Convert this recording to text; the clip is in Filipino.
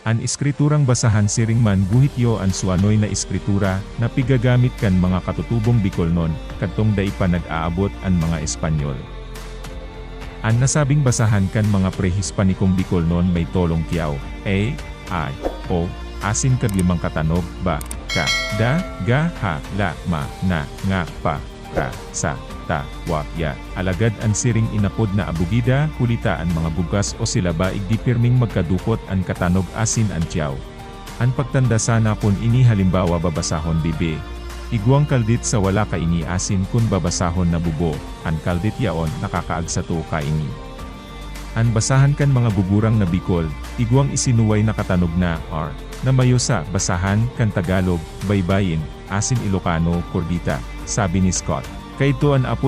An iskriturang basahan siring man guhityo an suanoy na iskritura, na pigagamit kan mga katutubong Bicolnon, kadtong daipa nag-aabot an mga Espanyol. An nasabing basahan kan mga prehispanikong Bicolnon may tolong tiyaw, a, I, o, asin kag limang katanog, ba, ka, da, ga, ha, la, ma, na, nga, pa, ra, sa, ta, wa, ya. Alagad an siring inapod na abugida, hulita an mga bugas o silaba igdi pirming magkadukot an katanog asin an tiyaw. An pagtanda sana pon ini halimbawa babasahon bibe. Iguang kaldit sa wala kaini asin kun babasahon na bubo, an kaldit yaon nakakaagsato kaini. An basahan kan mga gugurang na Bicol, iguang isinuway na katanog na r, na mayo sa basahan kan Tagalog, baybayin, asin Ilocano, Cordita, sabi ni Scott. Kayto an apo